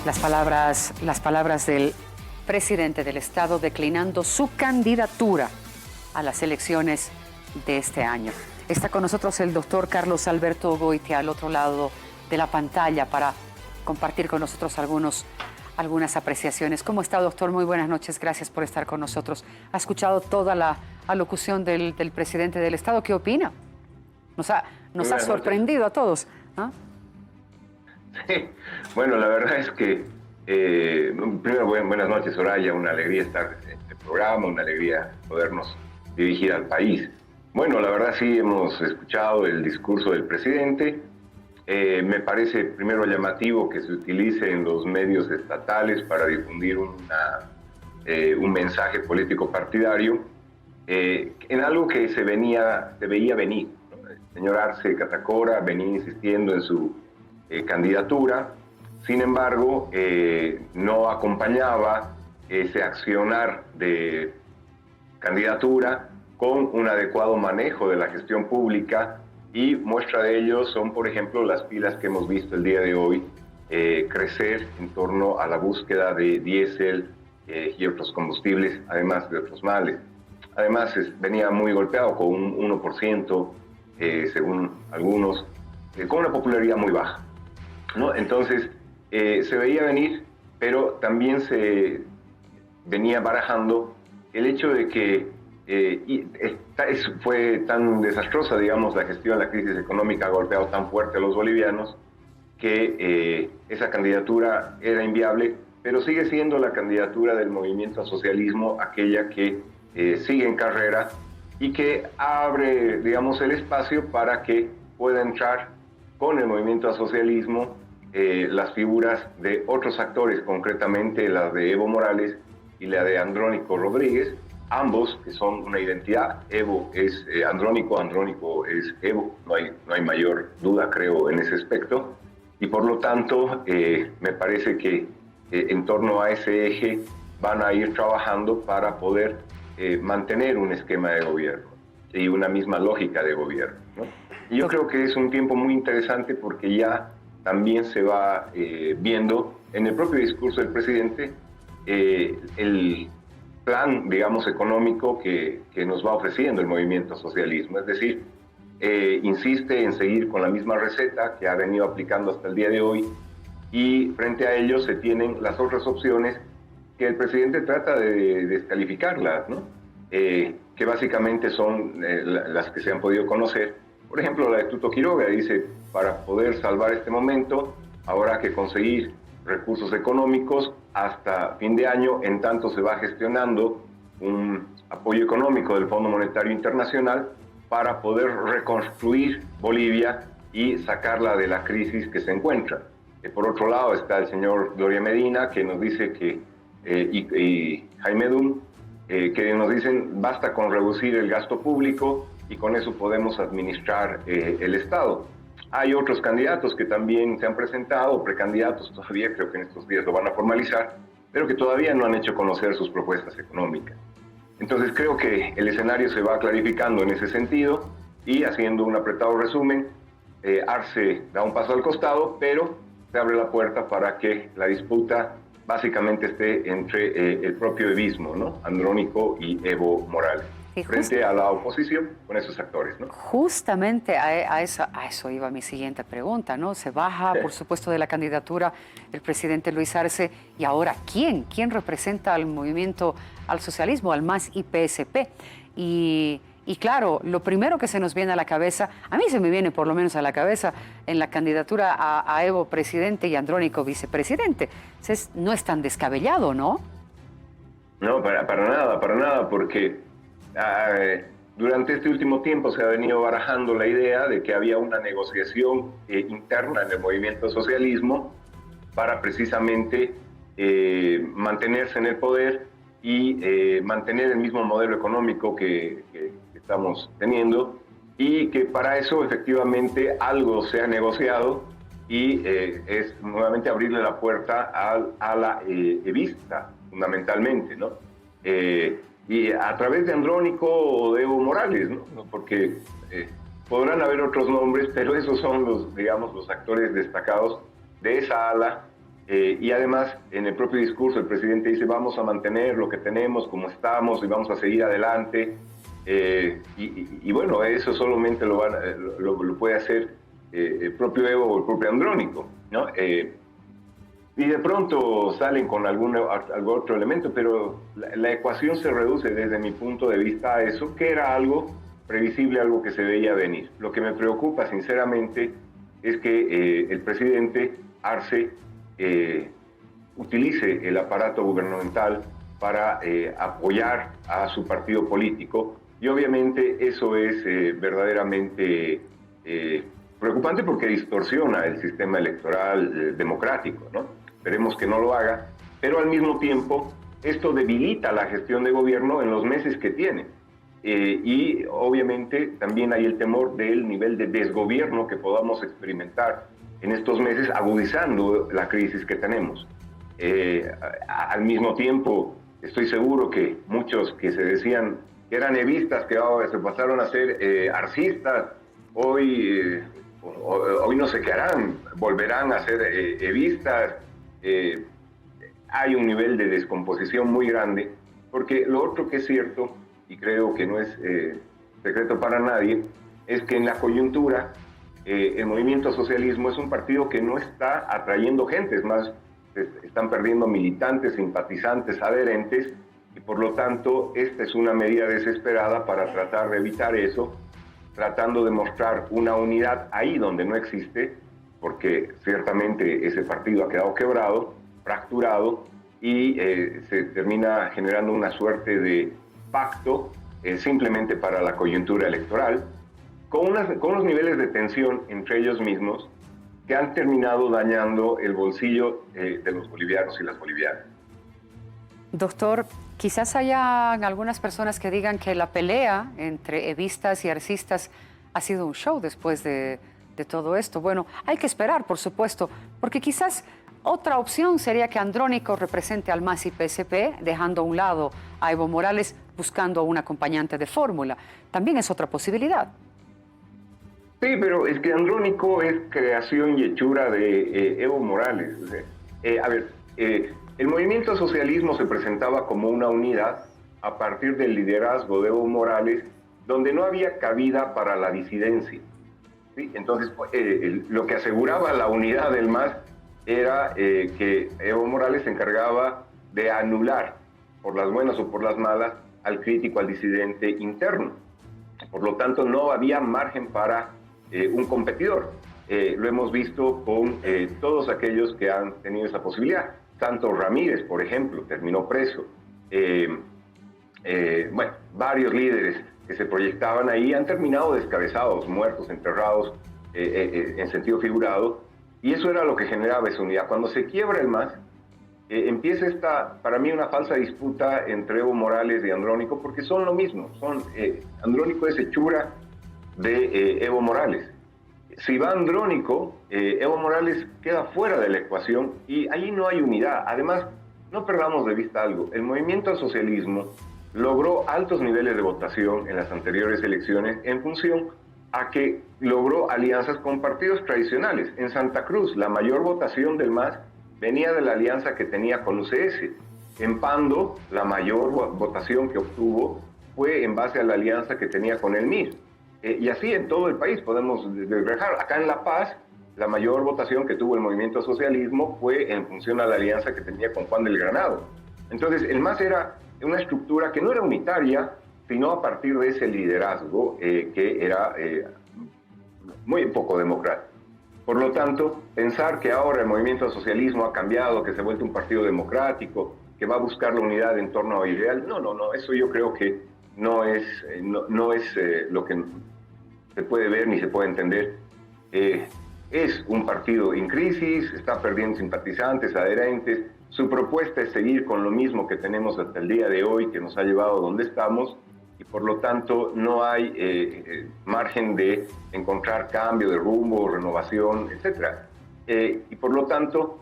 Las palabras del presidente del Estado declinando su candidatura a las elecciones de este año. Está con nosotros el doctor Carlos Alberto Goitia al otro lado de la pantalla para compartir con nosotros algunas apreciaciones. ¿Cómo está, doctor? Muy buenas noches, gracias por estar con nosotros. ¿Ha escuchado toda la alocución del presidente del Estado? ¿Qué opina? Nos ha sorprendido a todos, ¿no? Sí, bueno, la verdad es que, primero, buenas noches, Soraya, una alegría estar en este programa, una alegría podernos dirigir al país. Bueno, la verdad sí hemos escuchado el discurso del presidente. Me parece primero llamativo que se utilice en los medios estatales para difundir un mensaje político partidario en algo que se veía venir, ¿no? El señor Arce Catacora venía insistiendo en su candidatura, sin embargo, no acompañaba ese accionar de candidatura con un adecuado manejo de la gestión pública, y muestra de ello son, por ejemplo, las filas que hemos visto el día de hoy crecer en torno a la búsqueda de diésel y otros combustibles, además de otros males. Además, venía muy golpeado con un 1%, según algunos, con una popularidad muy baja, ¿no? Entonces, se veía venir, pero también se venía barajando el hecho de que fue tan desastrosa, digamos, la gestión de la crisis económica, ha golpeado tan fuerte a los bolivianos, que esa candidatura era inviable, pero sigue siendo la candidatura del movimiento al socialismo aquella que sigue en carrera y que abre, digamos, el espacio para que pueda entrar con el movimiento al socialismo las figuras de otros actores, concretamente la de Evo Morales y la de Andrónico Rodríguez, ambos que son una identidad. Evo es Andrónico, Andrónico es Evo, no hay mayor duda, creo, en ese aspecto, y por lo tanto me parece que en torno a ese eje van a ir trabajando para poder mantener un esquema de gobierno y una misma lógica de gobierno, ¿no? Y yo creo que es un tiempo muy interesante porque ya también se va viendo en el propio discurso del presidente el plan, digamos, económico que nos va ofreciendo el movimiento socialismo. Es decir, insiste en seguir con la misma receta que ha venido aplicando hasta el día de hoy, y frente a ello se tienen las otras opciones que el presidente trata de descalificarlas, ¿no? Que básicamente son las que se han podido conocer. Por ejemplo, la de Tuto Quiroga dice: para poder salvar este momento habrá que conseguir recursos económicos hasta fin de año, en tanto se va gestionando un apoyo económico del Fondo Monetario Internacional para poder reconstruir Bolivia y sacarla de la crisis que se encuentra. Por otro lado está el señor Gloria Medina, que nos dice que, y Jaime Dum, que nos dicen basta con reducir el gasto público y con eso podemos administrar el Estado. Hay otros candidatos que también se han presentado, precandidatos todavía, creo que en estos días lo van a formalizar, pero que todavía no han hecho conocer sus propuestas económicas. Entonces creo que el escenario se va clarificando en ese sentido, y haciendo un apretado resumen, Arce da un paso al costado, pero se abre la puerta para que la disputa básicamente esté entre el propio evismo, ¿no? Andrónico y Evo Morales, frente a la oposición con esos actores, ¿no? Justamente a eso iba mi siguiente pregunta, ¿no? Se baja, por supuesto, de la candidatura el presidente Luis Arce, y ahora ¿quién representa al movimiento al socialismo, al MAS y PSP? Y claro, lo primero que se nos viene a la cabeza, a mí se me viene por lo menos a la cabeza, en la candidatura a Evo presidente y Andrónico vicepresidente. Entonces, no es tan descabellado, ¿no? No, para nada, porque durante este último tiempo se ha venido barajando la idea de que había una negociación interna en el movimiento socialismo para precisamente mantenerse en el poder y mantener el mismo modelo económico que estamos teniendo, y que para eso efectivamente algo se ha negociado, y es nuevamente abrirle la puerta a la evista, fundamentalmente, ¿no? Y a través de Andrónico o de Evo Morales, ¿no? Porque podrán haber otros nombres, pero esos son los, digamos, los actores destacados de esa ala Y además, en el propio discurso, el presidente dice, vamos a mantener lo que tenemos como estamos y vamos a seguir adelante. Y bueno, eso solamente lo puede hacer el propio Evo o el propio Andrónico, ¿no? Y de pronto salen con algún otro elemento, pero la ecuación se reduce desde mi punto de vista a eso, que era algo previsible, algo que se veía venir. Lo que me preocupa, sinceramente, es que el presidente Arce utilice el aparato gubernamental para apoyar a su partido político, y obviamente eso es verdaderamente preocupante porque distorsiona el sistema electoral democrático, ¿no? Esperemos que no lo haga, pero al mismo tiempo esto debilita la gestión de gobierno en los meses que tiene. Y obviamente también hay el temor del nivel de desgobierno que podamos experimentar en estos meses, agudizando la crisis que tenemos. Al mismo tiempo, estoy seguro que muchos que se decían que eran evistas, que ahora se pasaron a ser arcistas, hoy no sé qué harán, volverán a ser evistas. Hay un nivel de descomposición muy grande, porque lo otro que es cierto, y creo que no es secreto para nadie, es que en la coyuntura el movimiento socialismo es un partido que no está atrayendo gente, es más, están perdiendo militantes, simpatizantes, adherentes, y por lo tanto esta es una medida desesperada para tratar de evitar eso, tratando de mostrar una unidad ahí donde no existe, porque ciertamente ese partido ha quedado quebrado, fracturado, y se termina generando una suerte de pacto simplemente para la coyuntura electoral, con unos niveles de tensión entre ellos mismos que han terminado dañando el bolsillo de los bolivianos y las bolivianas. Doctor, quizás haya algunas personas que digan que la pelea entre evistas y arcistas ha sido un show después de todo esto. Bueno, hay que esperar, por supuesto, porque quizás otra opción sería que Andrónico represente al MAS y PSP, dejando a un lado a Evo Morales, buscando un acompañante de fórmula. También es otra posibilidad. Sí, pero es que Andrónico es creación y hechura de Evo Morales. El movimiento socialismo se presentaba como una unidad a partir del liderazgo de Evo Morales, donde no había cabida para la disidencia. ¿Sí? Entonces, lo que aseguraba la unidad del MAS era que Evo Morales se encargaba de anular, por las buenas o por las malas, al crítico, al disidente interno. Por lo tanto, no había margen para un competidor. Lo hemos visto con todos aquellos que han tenido esa posibilidad. Santos Ramírez, por ejemplo, terminó preso. Varios líderes que se proyectaban ahí han terminado descabezados, muertos, enterrados en sentido figurado, y eso era lo que generaba esa unidad. Cuando se quiebra el MAS, empieza para mí, una falsa disputa entre Evo Morales y Andrónico, porque son lo mismo. Andrónico es hechura de Evo Morales. Si va Andrónico, Evo Morales queda fuera de la ecuación y ahí no hay unidad. Además, no perdamos de vista algo. El movimiento al socialismo logró altos niveles de votación en las anteriores elecciones en función a que logró alianzas con partidos tradicionales. En Santa Cruz, la mayor votación del MAS venía de la alianza que tenía con UCS. En Pando, la mayor votación que obtuvo fue en base a la alianza que tenía con el MIR. Y así en todo el país podemos reflejar. Acá en La Paz, la mayor votación que tuvo el movimiento socialismo fue en función a la alianza que tenía con Juan del Granado. Entonces, el MAS era una estructura que no era unitaria, sino a partir de ese liderazgo que era muy poco democrático. Por lo tanto, pensar que ahora el movimiento al socialismo ha cambiado, que se ha vuelto un partido democrático, que va a buscar la unidad en torno a ideal, no, eso yo creo que no es lo que se puede ver ni se puede entender. Es un partido en crisis, está perdiendo simpatizantes, adherentes. Su propuesta es seguir con lo mismo que tenemos hasta el día de hoy, que nos ha llevado a donde estamos, y por lo tanto no hay margen de encontrar cambio de rumbo, renovación, etc. Y por lo tanto,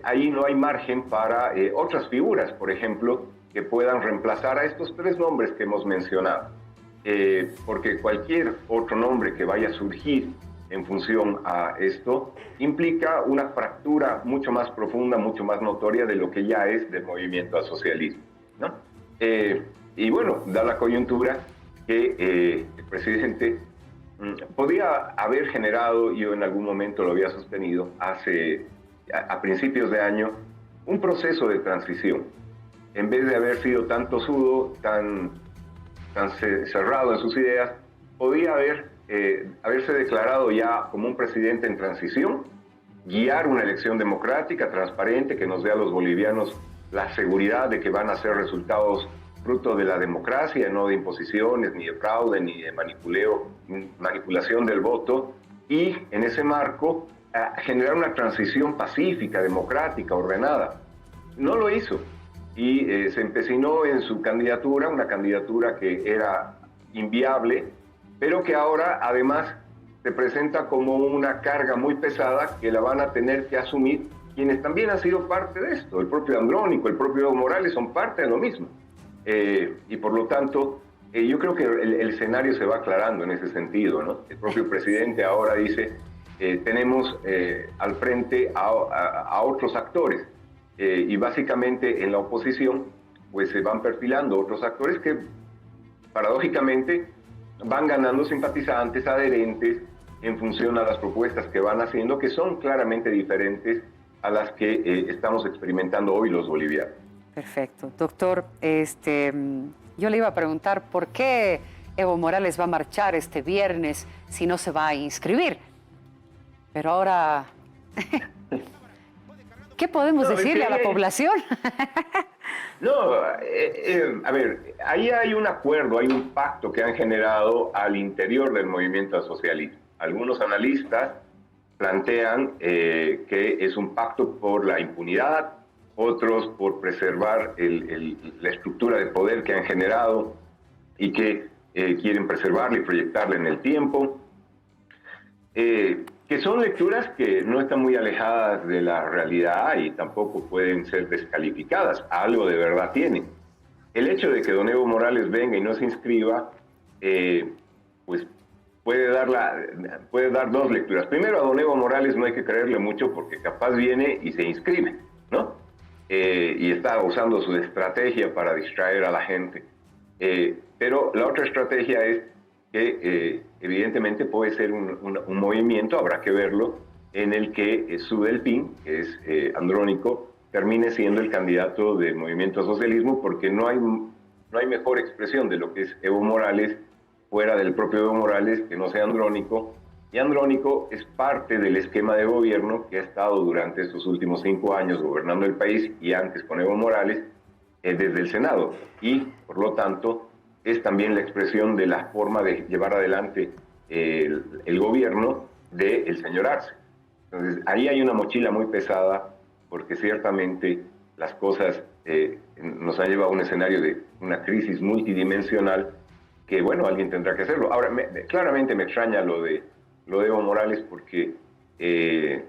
ahí no hay margen para otras figuras, por ejemplo, que puedan reemplazar a estos tres nombres que hemos mencionado. Porque cualquier otro nombre que vaya a surgir en función a esto, implica una fractura mucho más profunda, mucho más notoria de lo que ya es del movimiento al socialismo, ¿no? Y bueno, da la coyuntura que el presidente podía haber generado, yo en algún momento lo había sostenido, a principios de año, un proceso de transición. En vez de haber sido tan tosudo, tan cerrado en sus ideas, podía haberse declarado ya como un presidente en transición, guiar una elección democrática, transparente, que nos dé a los bolivianos la seguridad de que van a ser resultados fruto de la democracia, no de imposiciones, ni de fraude, ni de manipulación del voto, y en ese marco generar una transición pacífica, democrática, ordenada. No lo hizo, y se empecinó en su candidatura, una candidatura que era inviable, pero que ahora además se presenta como una carga muy pesada que la van a tener que asumir quienes también han sido parte de esto. El propio Andrónico, el propio Evo Morales son parte de lo mismo. Y por lo tanto, yo creo que el escenario se va aclarando en ese sentido, ¿no? El propio presidente ahora dice, tenemos al frente a otros actores, y básicamente en la oposición pues se van perfilando otros actores que paradójicamente van ganando simpatizantes, adherentes, en función a las propuestas que van haciendo, que son claramente diferentes a las que estamos experimentando hoy los bolivianos. Perfecto. Doctor, yo le iba a preguntar por qué Evo Morales va a marchar este viernes si no se va a inscribir. Pero ahora, ¿qué podemos decirle a la población? No, a ver, ahí hay un acuerdo, hay un pacto que han generado al interior del movimiento al socialismo. Algunos analistas plantean que es un pacto por la impunidad, otros por preservar la estructura de poder que han generado y que quieren preservarla y proyectarla en el tiempo, que son lecturas que no están muy alejadas de la realidad y tampoco pueden ser descalificadas. Algo de verdad tienen. El hecho de que don Evo Morales venga y no se inscriba, pues puede dar dos lecturas. Primero, a don Evo Morales no hay que creerle mucho porque capaz viene y se inscribe, ¿no? Y está usando su estrategia para distraer a la gente. Pero la otra estrategia es que evidentemente puede ser un movimiento, habrá que verlo, en el que su delfín, que es Andrónico, termine siendo el candidato del movimiento al socialismo, porque no hay mejor expresión de lo que es Evo Morales fuera del propio Evo Morales que no sea Andrónico. Y Andrónico es parte del esquema de gobierno que ha estado durante estos últimos 5 años gobernando el país y antes con Evo Morales desde el Senado. Y, por lo tanto, es también la expresión de la forma de llevar adelante el gobierno del señor Arce. Entonces, ahí hay una mochila muy pesada porque ciertamente las cosas nos han llevado a un escenario de una crisis multidimensional que, bueno, alguien tendrá que hacerlo. Ahora, claramente me extraña lo de Evo Morales porque en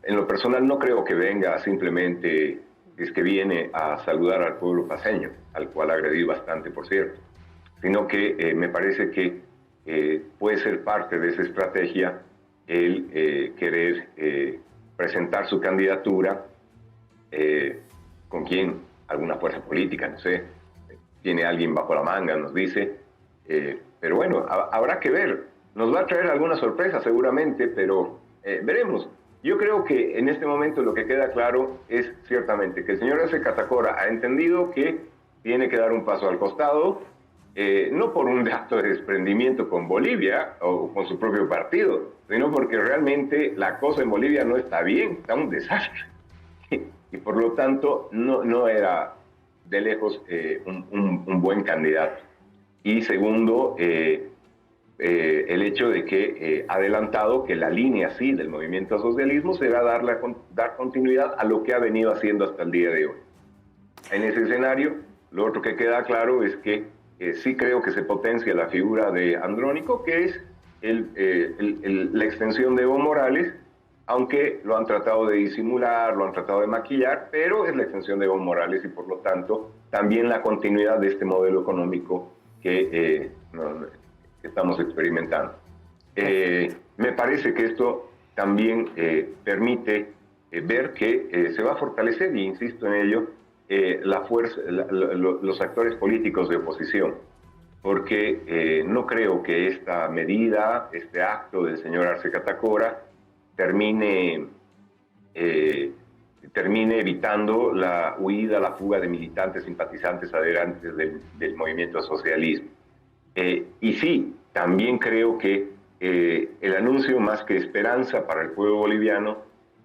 lo personal no creo que venga simplemente, es que viene a saludar al pueblo paceño, al cual agredí bastante, por cierto, sino que me parece que puede ser parte de esa estrategia el querer presentar su candidatura con quién, alguna fuerza política, no sé, tiene alguien bajo la manga, nos dice, pero bueno, habrá que ver. Nos va a traer alguna sorpresa seguramente, pero veremos. Yo creo que en este momento lo que queda claro es ciertamente que el señor Arce Catacora ha entendido que tiene que dar un paso al costado, no por un acto de desprendimiento con Bolivia o con su propio partido, sino porque realmente la cosa en Bolivia no está bien, está un desastre. Y por lo tanto no era de lejos un buen candidato. Y segundo, el hecho de que ha adelantado que la línea sí del movimiento al socialismo será dar continuidad a lo que ha venido haciendo hasta el día de hoy. En ese escenario, lo otro que queda claro es que sí creo que se potencia la figura de Andrónico, que es la extensión de Evo Morales, aunque lo han tratado de disimular, lo han tratado de maquillar, pero es la extensión de Evo Morales y por lo tanto también la continuidad de este modelo económico que estamos experimentando. Me parece que esto también permite ver que se va a fortalecer, y insisto en ello, la fuerza, los actores políticos de oposición, porque no creo que esta medida, este acto del señor Arce Catacora, termine evitando la huida, la fuga de militantes, simpatizantes, adherentes del movimiento socialismo. Y sí, también creo que el anuncio, más que esperanza para el pueblo boliviano,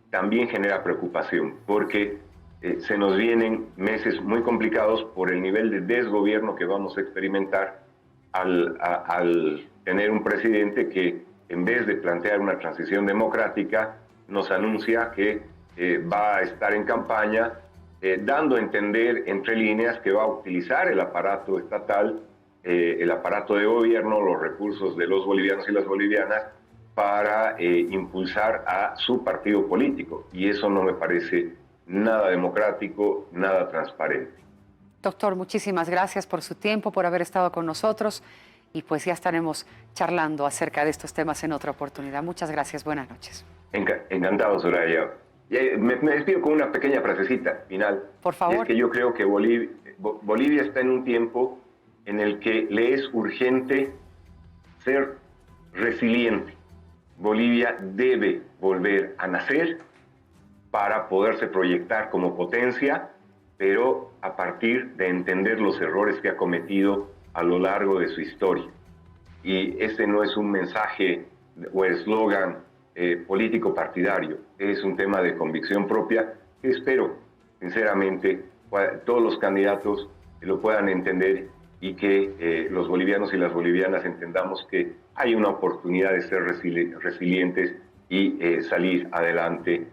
también genera preocupación, porque se nos vienen meses muy complicados por el nivel de desgobierno que vamos a experimentar al tener un presidente que, en vez de plantear una transición democrática, nos anuncia que va a estar en campaña, dando a entender entre líneas que va a utilizar el aparato estatal, el aparato de gobierno, los recursos de los bolivianos y las bolivianas para impulsar a su partido político. Y eso no me parece nada democrático, nada transparente. Doctor, muchísimas gracias por su tiempo, por haber estado con nosotros, y pues ya estaremos charlando acerca de estos temas en otra oportunidad. Muchas gracias, buenas noches. Encantado, Soraya. Me despido con una pequeña frasecita final. Por favor. Y es que yo creo que Bolivia está en un tiempo en el que le es urgente ser resiliente. Bolivia debe volver a nacer para poderse proyectar como potencia, pero a partir de entender los errores que ha cometido a lo largo de su historia. Y este no es un mensaje o eslogan político partidario, es un tema de convicción propia que espero, sinceramente, todos los candidatos lo puedan entender, y que los bolivianos y las bolivianas entendamos que hay una oportunidad de ser resilientes y salir adelante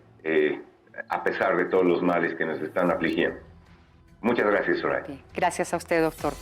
a pesar de todos los males que nos están afligiendo. Muchas gracias, Soraya. Gracias a usted, doctor.